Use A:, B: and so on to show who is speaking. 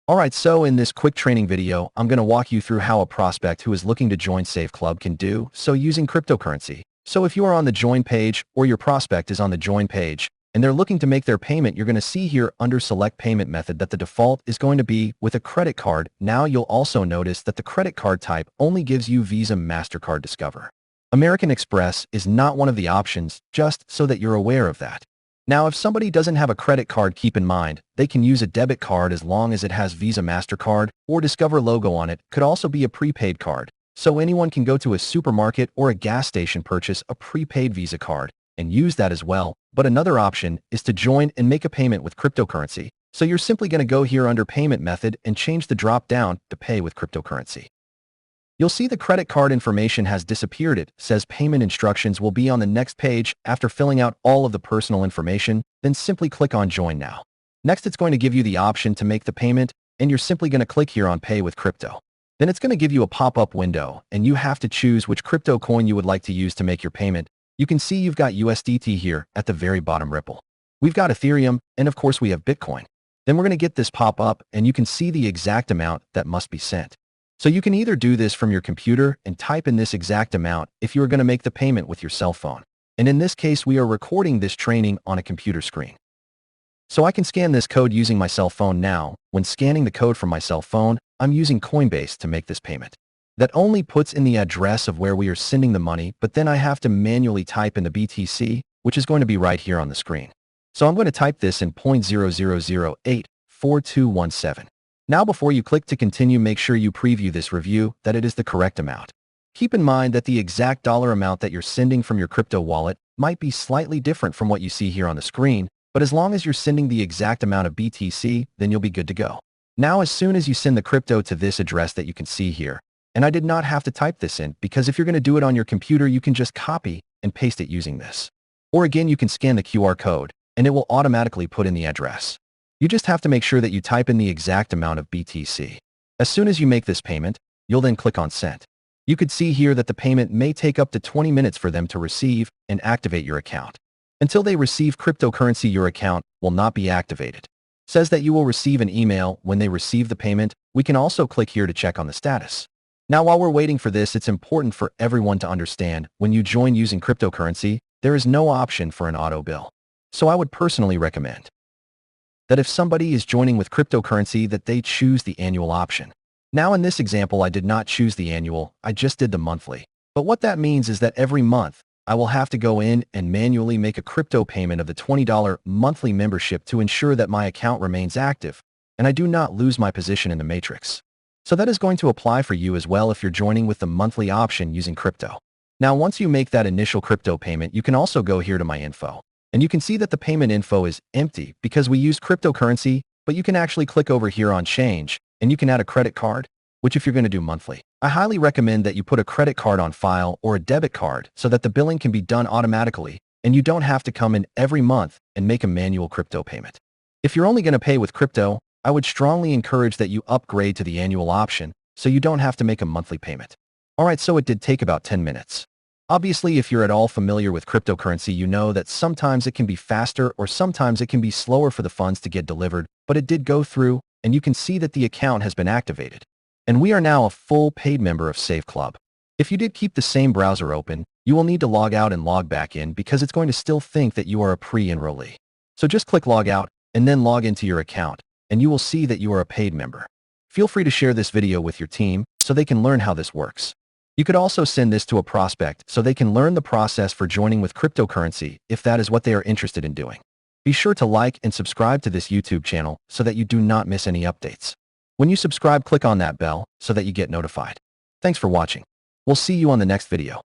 A: Alright, so in this quick training video, I'm going to walk you through how a prospect who is looking to join saveclub can do so using cryptocurrency. So if you are on the join page or your prospect is on the join page and they're looking to make their payment, you're going to see here under select payment method that the default is going to be with a credit card. Now you'll also notice that the credit card type only gives you Visa, MasterCard, Discover. American Express is not one of the options, just so that you're aware of that. Now, if somebody doesn't have a credit card, keep in mind, they can use a debit card as long as it has Visa, MasterCard, or Discover logo on it. Could also be a prepaid card. So anyone can go to a supermarket or a gas station, purchase a prepaid Visa card, and use that as well. But another option is to join and make a payment with cryptocurrency. So you're simply going to go here under payment method and change the drop down to pay with cryptocurrency. You'll see the credit card information has disappeared. It says payment instructions will be on the next page. After filling out all of the personal information, then simply click on Join Now. Next, it's going to give you the option to make the payment, and you're simply going to click here on Pay with Crypto. Then it's going to give you a pop-up window, and you have to choose which crypto coin you would like to use to make your payment. You can see you've got USDT here at the very bottom, Ripple. We've got Ethereum, and of course we have Bitcoin. Then we're going to get this pop-up, and you can see the exact amount that must be sent. So you can either do this from your computer and type in this exact amount if you are going to make the payment with your cell phone. And in this case, we are recording this training on a computer screen. So I can scan this code using my cell phone now. When scanning the code from my cell phone, I'm using Coinbase to make this payment. That only puts in the address of where we are sending the money, but then I have to manually type in the BTC, which is going to be right here on the screen. So I'm going to type this in 0.00084217. Now, before you click to continue, make sure you preview this review that it is the correct amount. Keep in mind that the exact dollar amount that you're sending from your crypto wallet might be slightly different from what you see here on the screen, but as long as you're sending the exact amount of BTC, then you'll be good to go. Now, as soon as you send the crypto to this address that you can see here, and I did not have to type this in because if you're going to do it on your computer, you can just copy and paste it using this. Or again, you can scan the QR code and it will automatically put in the address. You just have to make sure that you type in the exact amount of BTC. As soon as you make this payment, you'll then click on Send. You could see here that the payment may take up to 20 minutes for them to receive and activate your account. Until they receive cryptocurrency, your account will not be activated. It says that you will receive an email when they receive the payment. We can also click here to check on the status. Now, while we're waiting for this, it's important for everyone to understand when you join using cryptocurrency, there is no option for an auto bill. So I would personally recommend that if somebody is joining with cryptocurrency, that they choose the annual option. Now, in this example, I did not choose the annual, I just did the monthly. But what that means is that every month, I will have to go in and manually make a crypto payment of the $20 monthly membership to ensure that my account remains active and I do not lose my position in the matrix. So that is going to apply for you as well if you're joining with the monthly option using crypto. Now, once you make that initial crypto payment, you can also go here to My Info. And you can see that the payment info is empty because we used cryptocurrency, but you can actually click over here on Change, and you can add a credit card, which if you're going to do monthly, I highly recommend that you put a credit card on file or a debit card so that the billing can be done automatically, and you don't have to come in every month and make a manual crypto payment. If you're only going to pay with crypto, I would strongly encourage that you upgrade to the annual option so you don't have to make a monthly payment. Alright, so it did take about 10 minutes. Obviously, if you're at all familiar with cryptocurrency, you know that sometimes it can be faster or sometimes it can be slower for the funds to get delivered, but it did go through, and you can see that the account has been activated. And we are now a full paid member of saveclub. If you did keep the same browser open, you will need to log out and log back in because it's going to still think that you are a pre-enrollee. So just click log out and then log into your account, and you will see that you are a paid member. Feel free to share this video with your team so they can learn how this works. You could also send this to a prospect so they can learn the process for joining with cryptocurrency if that is what they are interested in doing. Be sure to like and subscribe to this YouTube channel so that you do not miss any updates. When you subscribe, click on that bell so that you get notified. Thanks for watching. We'll see you on the next video.